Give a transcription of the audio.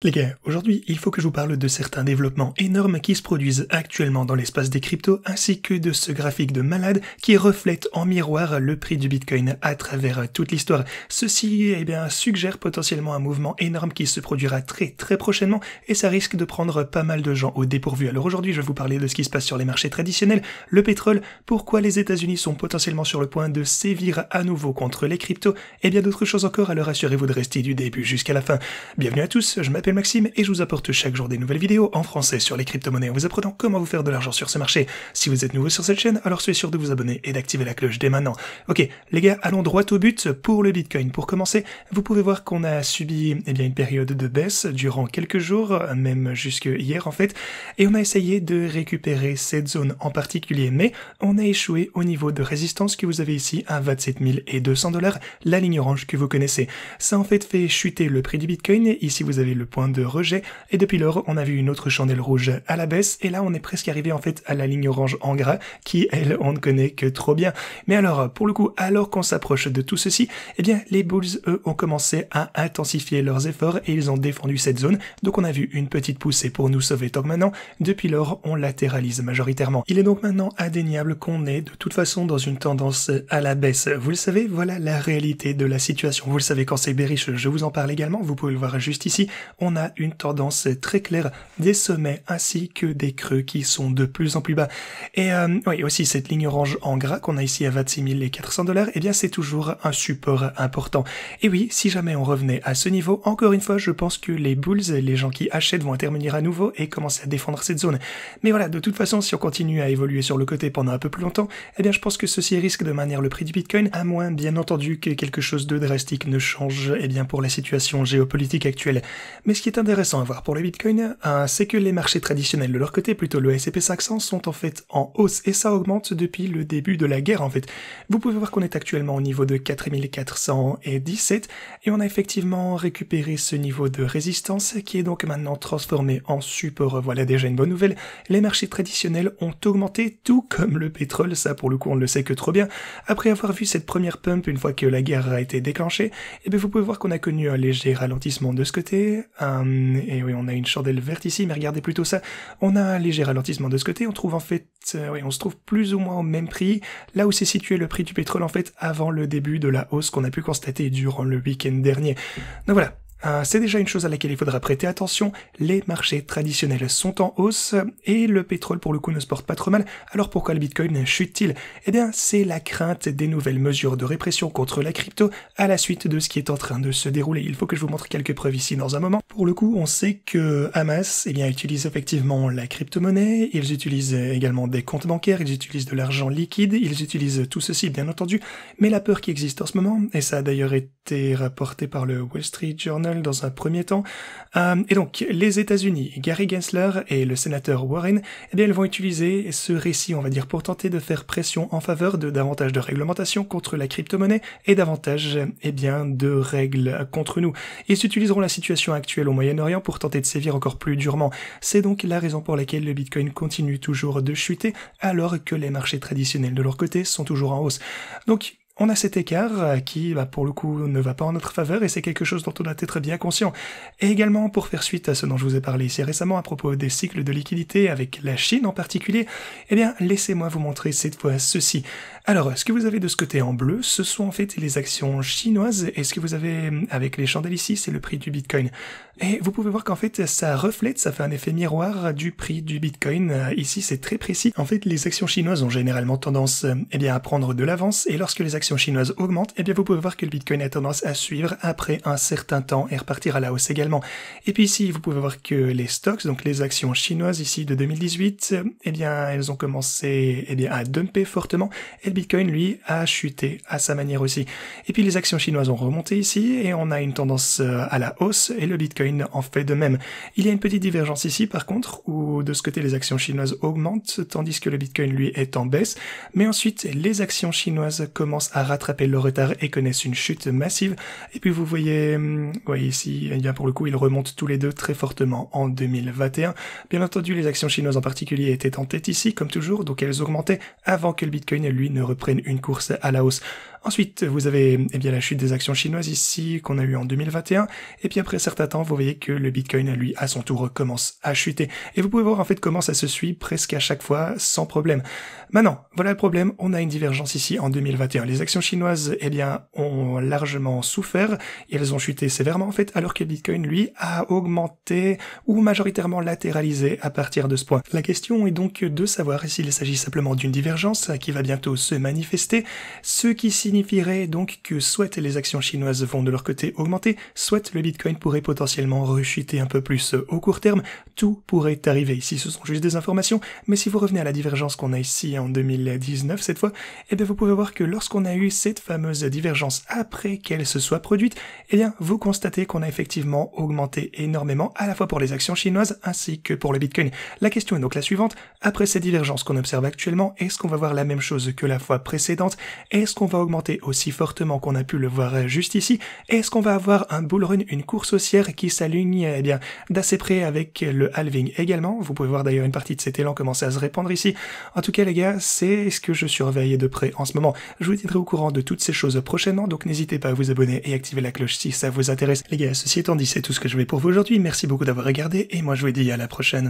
Les gars, aujourd'hui, il faut que je vous parle de certains développements énormes qui se produisent actuellement dans l'espace des cryptos, ainsi que de ce graphique de malade qui reflète en miroir le prix du Bitcoin à travers toute l'histoire. Ceci, suggère potentiellement un mouvement énorme qui se produira très prochainement, et ça risque de prendre pas mal de gens au dépourvu. Alors aujourd'hui, je vais vous parler de ce qui se passe sur les marchés traditionnels, le pétrole, pourquoi les États-Unis sont potentiellement sur le point de sévir à nouveau contre les cryptos, et bien d'autres choses encore, alors assurez-vous de rester du début jusqu'à la fin. Bienvenue à tous, je m'appelle Maxime et je vous apporte chaque jour des nouvelles vidéos en français sur les crypto-monnaies en vous apprenant comment vous faire de l'argent sur ce marché. Si vous êtes nouveau sur cette chaîne, alors soyez sûr de vous abonner et d'activer la cloche dès maintenant. Ok, les gars, allons droit au but pour le Bitcoin. Pour commencer, vous pouvez voir qu'on a subi une période de baisse durant quelques jours, même jusque hier en fait, et on a essayé de récupérer cette zone en particulier, mais on a échoué au niveau de résistance que vous avez ici à 27 200 $, la ligne orange que vous connaissez. Ça en fait chuter le prix du Bitcoin. Ici vous avez le point de rejet, et depuis lors on a vu une autre chandelle rouge à la baisse, et là on est presque arrivé en fait à la ligne orange en gras, qui elle on ne connaît que trop bien. Mais alors pour le coup, alors qu'on s'approche de tout ceci, les bulls eux ont commencé à intensifier leurs efforts et ils ont défendu cette zone, donc on a vu une petite poussée pour nous sauver. Donc maintenant, depuis lors on latéralise majoritairement. Il est donc maintenant indéniable qu'on est de toute façon dans une tendance à la baisse. Vous le savez, voilà la réalité de la situation. Vous le savez, quand c'est bearish, je vous en parle également, vous pouvez le voir juste ici. On a une tendance très claire des sommets ainsi que des creux qui sont de plus en plus bas. Et oui, aussi cette ligne orange en gras qu'on a ici à 26 400 $, c'est toujours un support important. Et oui, si jamais on revenait à ce niveau, encore une fois, je pense que les bulls, les gens qui achètent vont intervenir à nouveau et commencer à défendre cette zone. Mais voilà, de toute façon, si on continue à évoluer sur le côté pendant un peu plus longtemps, je pense que ceci risque de maintenir le prix du Bitcoin, à moins, bien entendu, que quelque chose de drastique ne change, pour la situation géopolitique actuelle. Mais ce qui est intéressant à voir pour le Bitcoin, c'est que les marchés traditionnels de leur côté, plutôt le S&P 500, sont en fait en hausse, et ça augmente depuis le début de la guerre en fait. Vous pouvez voir qu'on est actuellement au niveau de 4417, et on a effectivement récupéré ce niveau de résistance qui est donc maintenant transformé en support. Voilà déjà une bonne nouvelle. Les marchés traditionnels ont augmenté, tout comme le pétrole, ça pour le coup on ne le sait que trop bien. Après avoir vu cette première pump une fois que la guerre a été déclenchée, vous pouvez voir qu'on a connu un léger ralentissement de ce côté. Et oui, on a une chandelle verte ici, mais regardez plutôt ça. On a un léger ralentissement de ce côté. On trouve en fait, on se trouve plus ou moins au même prix, là où s'est situé le prix du pétrole en fait avant le début de la hausse qu'on a pu constater durant le week-end dernier. Donc voilà. C'est déjà une chose à laquelle il faudra prêter attention, les marchés traditionnels sont en hausse et le pétrole pour le coup ne se porte pas trop mal. Alors pourquoi le Bitcoin chute-t-il? C'est la crainte des nouvelles mesures de répression contre la crypto à la suite de ce qui est en train de se dérouler. Il faut que je vous montre quelques preuves ici dans un moment. Pour le coup, on sait que Hamas utilise effectivement la crypto-monnaie, ils utilisent également des comptes bancaires, ils utilisent de l'argent liquide, ils utilisent tout ceci bien entendu, mais la peur qui existe en ce moment, et ça a d'ailleurs été rapporté par le Wall Street Journal dans un premier temps, et donc les États-Unis, Gary Gensler et le sénateur Warren, ils vont utiliser ce récit, on va dire, pour tenter de faire pression en faveur de davantage de réglementation contre la crypto-monnaie et davantage, de règles contre nous. Ils utiliseront la situation actuelle au Moyen-Orient pour tenter de sévir encore plus durement. C'est donc la raison pour laquelle le Bitcoin continue toujours de chuter, alors que les marchés traditionnels de leur côté sont toujours en hausse. Donc, on a cet écart qui, pour le coup, ne va pas en notre faveur et c'est quelque chose dont on doit être bien conscient. Et également, pour faire suite à ce dont je vous ai parlé ici récemment à propos des cycles de liquidité avec la Chine en particulier, laissez-moi vous montrer cette fois ceci. Alors, ce que vous avez de ce côté en bleu, ce sont en fait les actions chinoises, et ce que vous avez avec les chandelles ici, c'est le prix du Bitcoin. Et vous pouvez voir qu'en fait, ça reflète, ça fait un effet miroir du prix du Bitcoin. Ici, c'est très précis. En fait, les actions chinoises ont généralement tendance, à prendre de l'avance, et lorsque les actions chinoises augmentent, vous pouvez voir que le Bitcoin a tendance à suivre après un certain temps et repartir à la hausse également. Et puis ici, vous pouvez voir que les stocks, donc les actions chinoises ici de 2018, elles ont commencé, à dumper fortement, et le Bitcoin, lui, a chuté à sa manière aussi. Et puis les actions chinoises ont remonté ici, et on a une tendance à la hausse, et le Bitcoin en fait de même. Il y a une petite divergence ici, par contre, où de ce côté, les actions chinoises augmentent, tandis que le Bitcoin, lui, est en baisse. Mais ensuite, les actions chinoises commencent à rattraper le retard et connaissent une chute massive. Et puis vous voyez ici, pour le coup, ils remontent tous les deux très fortement en 2021. Bien entendu, les actions chinoises en particulier étaient en tête ici, comme toujours, donc elles augmentaient avant que le Bitcoin, lui, ne reprenne une course à la hausse. Ensuite, vous avez eh bien la chute des actions chinoises ici qu'on a eu en 2021, et puis après un certain temps, vous voyez que le Bitcoin, lui, à son tour, commence à chuter. Et vous pouvez voir en fait comment ça se suit presque à chaque fois sans problème. Maintenant, voilà le problème, on a une divergence ici en 2021. Les actions chinoises, eh bien, ont largement souffert, et elles ont chuté sévèrement en fait, alors que le Bitcoin, lui, a augmenté ou majoritairement latéralisé à partir de ce point. La question est donc de savoir s'il s'agit simplement d'une divergence qui va bientôt se manifester, ce qui signifierait donc que soit les actions chinoises vont de leur côté augmenter, soit le Bitcoin pourrait potentiellement rechuter un peu plus au court terme. Tout pourrait arriver. Ici, ce sont juste des informations, mais si vous revenez à la divergence qu'on a ici en 2019 cette fois, eh bien vous pouvez voir que lorsqu'on a eu cette fameuse divergence après qu'elle se soit produite, eh bien vous constatez qu'on a effectivement augmenté énormément à la fois pour les actions chinoises ainsi que pour le Bitcoin. La question est donc la suivante: après cette divergence qu'on observe actuellement, est-ce qu'on va voir la même chose que la fois précédente? Est-ce qu'on va augmenter aussi fortement qu'on a pu le voir juste ici? Est-ce qu'on va avoir un bull run, une course haussière qui s'aligne eh bien d'assez près avec le halving également? Vous pouvez voir d'ailleurs une partie de cet élan commencer à se répandre ici. En tout cas les gars, c'est ce que je surveille de près en ce moment. Je vous tiendrai au courant de toutes ces choses prochainement, donc n'hésitez pas à vous abonner et activer la cloche si ça vous intéresse. Les gars, ceci étant dit, c'est tout ce que je vais pour vous aujourd'hui. Merci beaucoup d'avoir regardé et moi je vous dis à la prochaine.